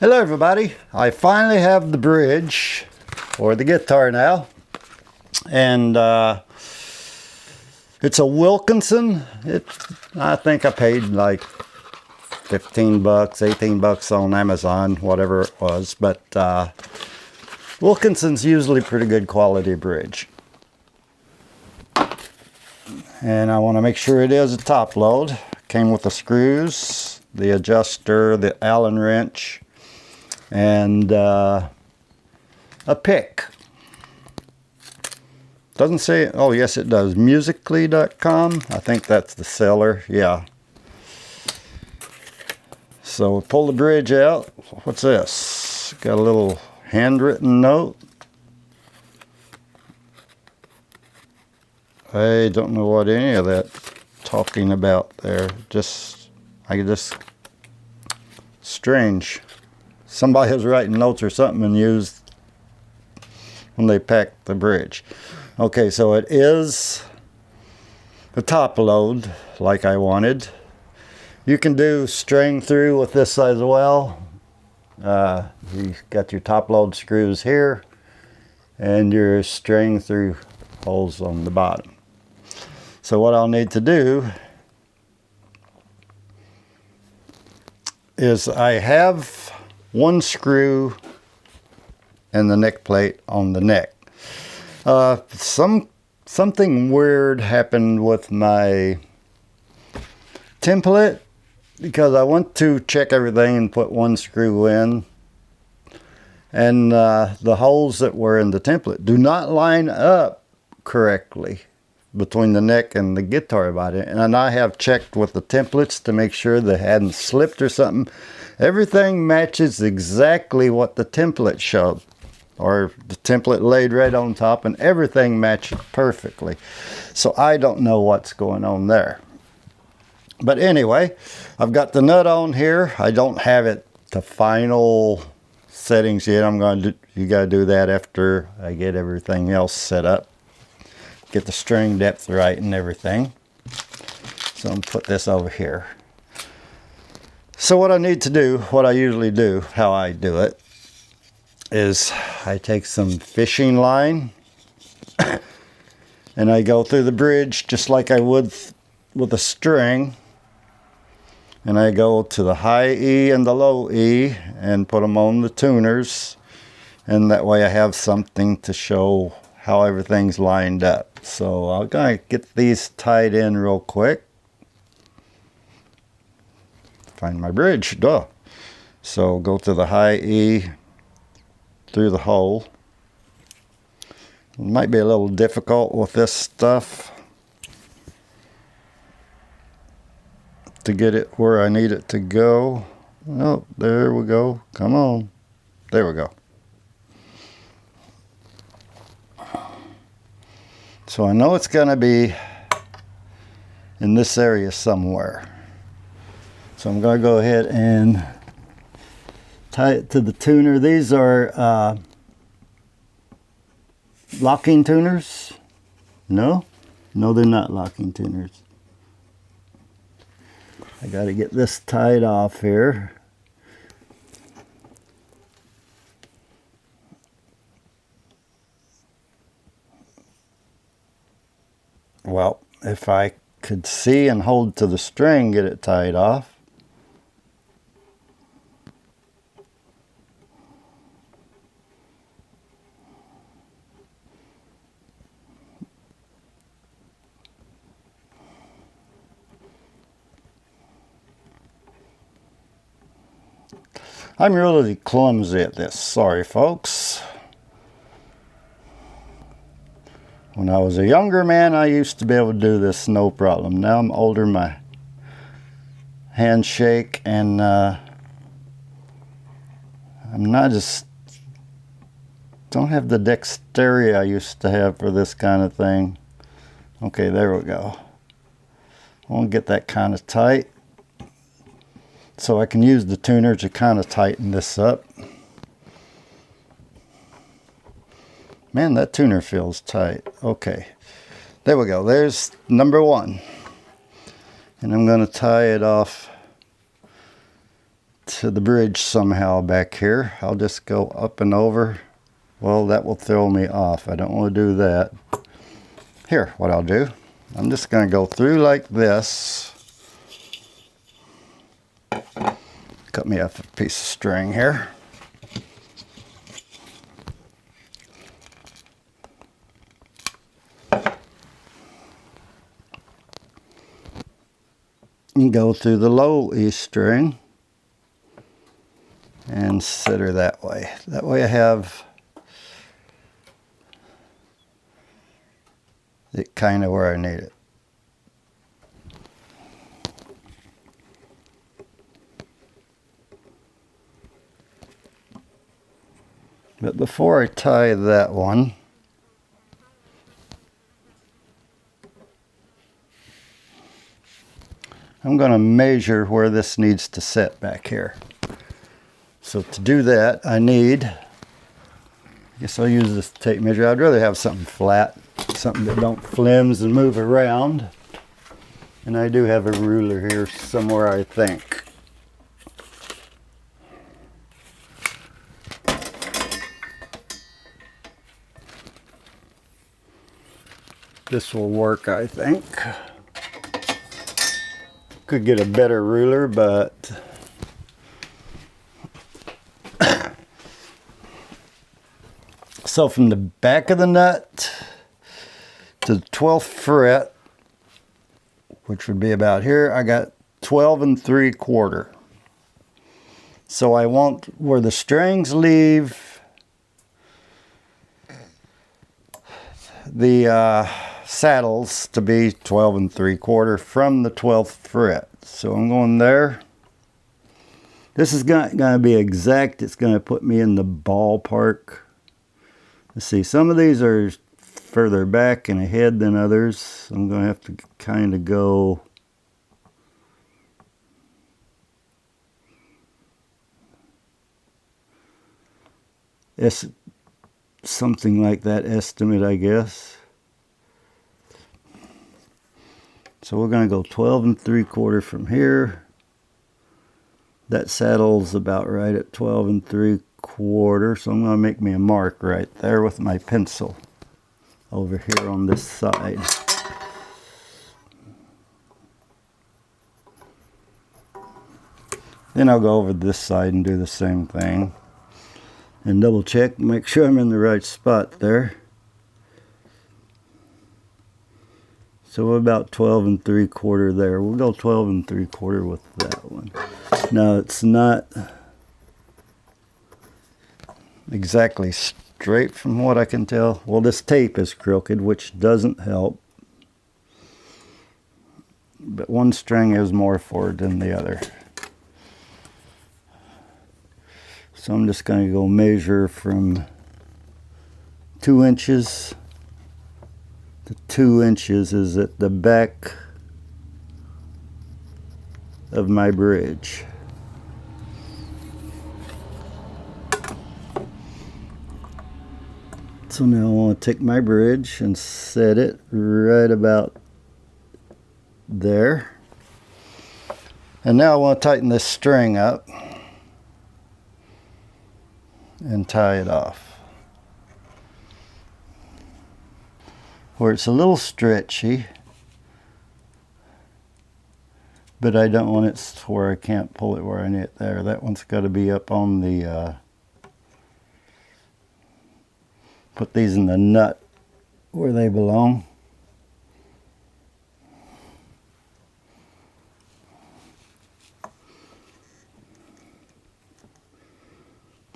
Hello everybody, I finally have the bridge or the guitar now, and it's a Wilkinson. I think I paid like 15 bucks, 18 bucks on Amazon, whatever it was, but Wilkinson's usually pretty good quality bridge. And I want to make sure it is a top load. Came with the screws, the adjuster, the Allen wrench, and a pick. Doesn't say, oh yes it does, Musically.com. I think that's the seller, yeah. So pull the bridge out. What's this? Got a little handwritten note. I don't know what any of that talking about there. Strange. Somebody was writing notes or something and used when they packed the bridge. Okay, so it is a top load like I wanted. You can do string through with this as well. You got your top load screws here and your string through holes on the bottom. So what I'll need to do is I have one screw and the neck plate on the neck. Something weird happened with my template because I went to check everything and put one screw in, and the holes that were in the template do not line up correctly between the neck and the guitar body. And I have checked with the templates to make sure they hadn't slipped or something. Everything matches exactly what the template showed, or the template laid right on top, and everything matched perfectly. So I don't know what's going on there. But anyway, I've got the nut on here. I don't have it to final settings yet. You gotta do that after I get everything else set up. Get the string depth right and everything. So I'm gonna put this over here. So what I need to do, what I usually do, how I do it, is I take some fishing line and I go through the bridge just like I would with a string, and I go to the high E and the low E and put them on the tuners, and that way I have something to show how everything's lined up. So I'm gonna get these tied in real quick. Find my bridge, duh. So go to the high E through the hole. It might be a little difficult with this stuff to get it where I need it to go. Oh, there we go. Come on. There we go. So I know it's going to be in this area somewhere. So I'm going to go ahead and tie it to the tuner. These are locking tuners. No, they're not locking tuners. I got to get this tied off here. Well, if I could see and hold to the string, get it tied off. I'm really clumsy at this. Sorry, folks. When I was a younger man, I used to be able to do this no problem. Now I'm older, my hands shake, and don't have the dexterity I used to have for this kind of thing. Okay, there we go. I want to get that kind of tight so I can use the tuner to kind of tighten this up. Man, that tuner feels tight. Okay, there we go. There's number one. And I'm going to tie it off to the bridge somehow back here. I'll just go up and over. Well, that will throw me off. I don't want to do that. Here, what I'll do, I'm just going to go through like this. Cut me up a piece of string here. And go through the low E string and set her that way. That way I have it kind of where I need it. But before I tie that one, I'm going to measure where this needs to set back here. So to do that, I guess I'll use this tape measure. I'd rather have something flat, something that don't flimms and move around. And I do have a ruler here somewhere, I think. This will work, I think. Could get a better ruler, but so from the back of the nut to the 12th fret, which would be about here, I got 12 3/4. So I want where the strings leave the saddles to be 12 3/4 from the 12th fret. So I'm going there. This is going to be exact. It's going to put me in the ballpark. Let's see, some of these are further back and ahead than others. I'm going to have to kind of go something like that estimate, I guess. So we're going to go 12 3/4 from here. That saddle's about right at 12 3/4. So I'm going to make me a mark right there with my pencil over here on this side. Then I'll go over this side and do the same thing. And double check, make sure I'm in the right spot there. So we're about 12 3/4 there. We'll go 12 3/4 with that one. Now it's not exactly straight from what I can tell. Well, this tape is crooked, which doesn't help. But one string is more forward than the other. So I'm just going to go measure from 2 inches. The 2 inches is at the back of my bridge. So now I want to take my bridge and set it right about there. And now I want to tighten this string up and tie it off. Where it's a little stretchy, but I don't want it to where I can't pull it where I need it there. That one's got to be up on the, put these in the nut where they belong.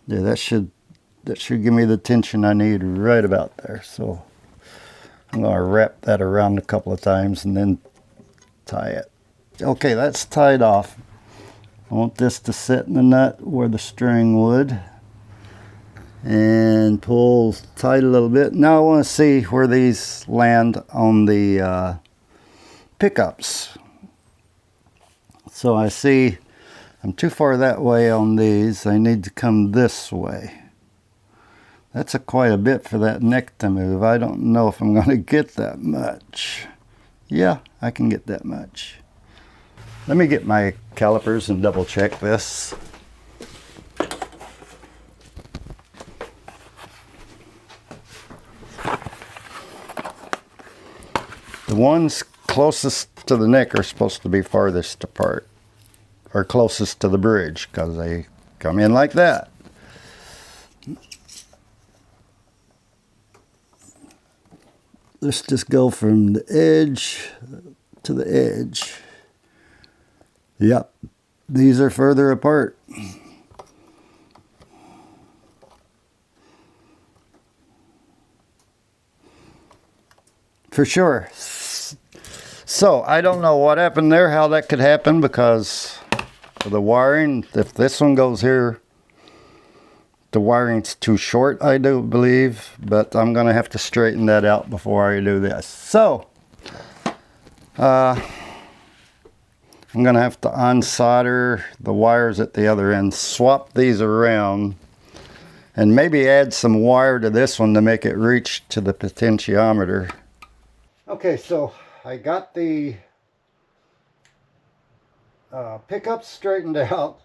Yeah, that should give me the tension I need right about there. So I'm going to wrap that around a couple of times and then tie it. Okay, that's tied off. I want this to sit in the nut where the string would. And pull tight a little bit. Now I want to see where these land on the pickups. So I see I'm too far that way on these. I need to come this way. That's quite a bit for that neck to move. I don't know if I'm going to get that much. Yeah, I can get that much. Let me get my calipers and double check this. The ones closest to the neck are supposed to be farthest apart, or closest to the bridge, because they come in like that. Let's just go from the edge to the edge. Yep, these are further apart. For sure. So I don't know what happened there, how that could happen, because of the wiring. If this one goes here, the wiring's too short, I do believe, but I'm gonna have to straighten that out before I do this. So I'm gonna have to unsolder the wires at the other end, swap these around, and maybe add some wire to this one to make it reach to the potentiometer. Okay, so I got the pickup straightened out.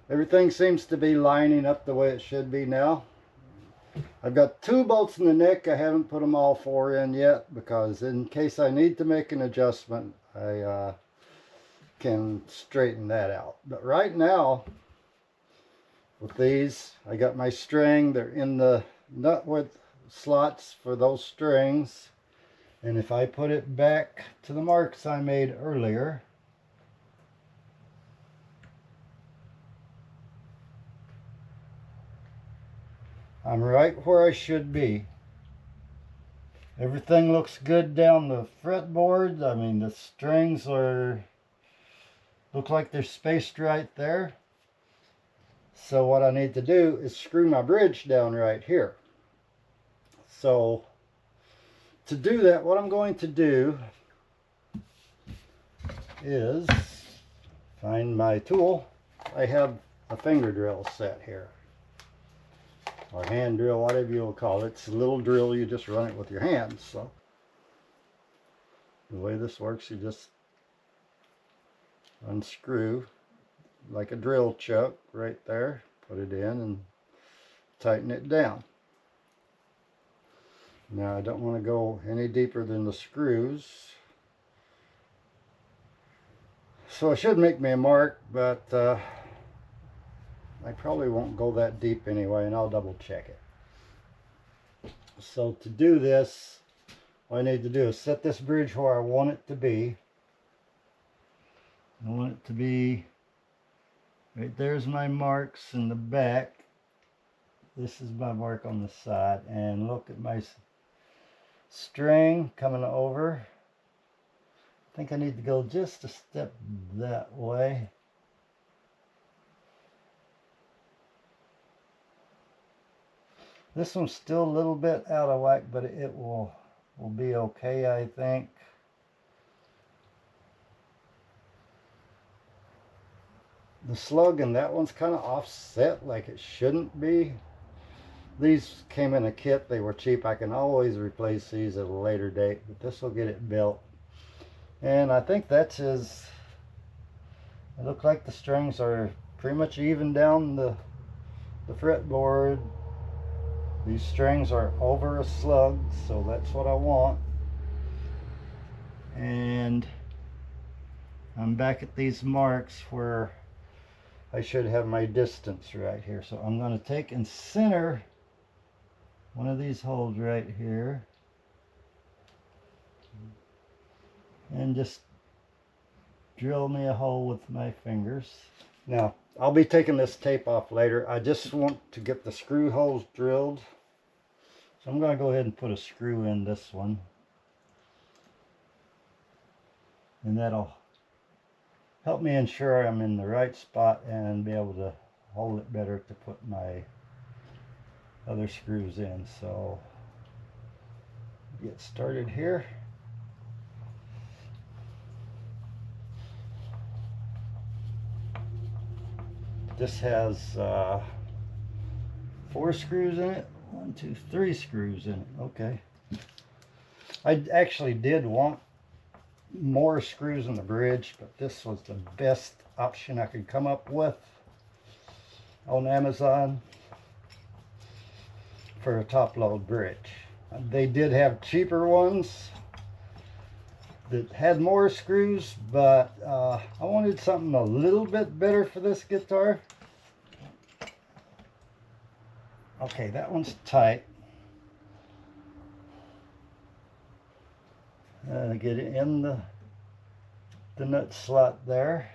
Everything seems to be lining up the way it should be now. I've got 2 bolts in the neck. I haven't put them all 4 in yet, because in case I need to make an adjustment, I can straighten that out. But right now, with these, I got my string. They're in the nut width slots for those strings. And if I put it back to the marks I made earlier, I'm right where I should be. Everything looks good down the fretboard. I mean, the strings look like they're spaced right there. So what I need to do is screw my bridge down right here. So to do that, what I'm going to do is find my tool. I have a finger drill set here, or hand drill, whatever you'll call it. It's a little drill, you just run it with your hands. So the way this works, you just unscrew like a drill chuck right there, put it in and tighten it down. Now I don't want to go any deeper than the screws, so it should make me a mark, but I probably won't go that deep anyway, and I'll double check it. So to do this, what I need to do is set this bridge where I want it to be. I want it to be right there's my marks in the back. This is my mark on the side, and look at my string coming over. I think I need to go just a step that way. This one's still a little bit out of whack, but it will be okay, I think. The slug in that one's kind of offset like it shouldn't be. These came in a kit. They were cheap. I can always replace these at a later date, but this will get it built. And I think that's it looks like the strings are pretty much even down the fretboard. These strings are over a slug, so that's what I want. And I'm back at these marks where I should have my distance right here. So I'm going to take and center one of these holes right here, and just drill me a hole with my fingers. Now, I'll be taking this tape off later. I just want to get the screw holes drilled. So I'm going to go ahead and put a screw in this one. And that'll help me ensure I'm in the right spot and be able to hold it better to put my other screws in. So get started here. This has 4 screws in it. 1, 2, 3 screws in it. Okay. I actually did want more screws in the bridge, but this was the best option I could come up with on Amazon for a top load bridge. They did have cheaper ones, that had more screws, but I wanted something a little bit better for this guitar. Okay, that one's tight. Get it in the nut slot there.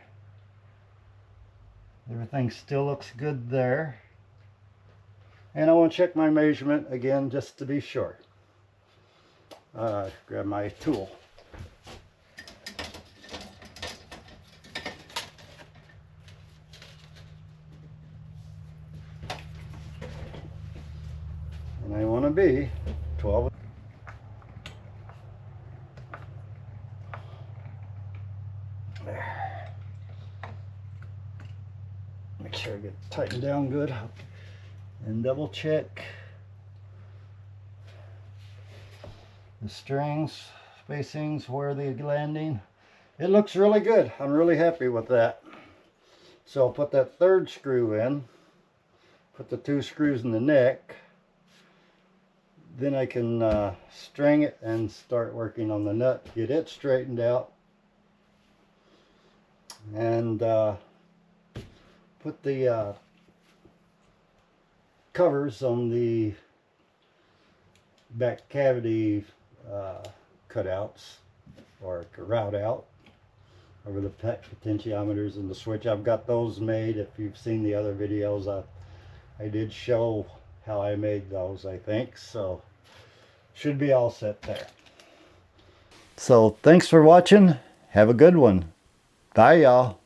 Everything still looks good there. And I want to check my measurement again just to be sure. Grab my tool. And I want to be 12. There. Make sure I get tightened down good. And double check the strings, spacings, where they're landing. It looks really good. I'm really happy with that. So I'll put that third screw in, put the 2 screws in the neck, then I can string it and start working on the nut, get it straightened out, and put the covers on the back cavity cutouts or route out over the potentiometers and the switch. I've got those made. If you've seen the other videos, I did show how I made those, I think. So should be all set there. So thanks for watching. Have a good one. Bye, y'all.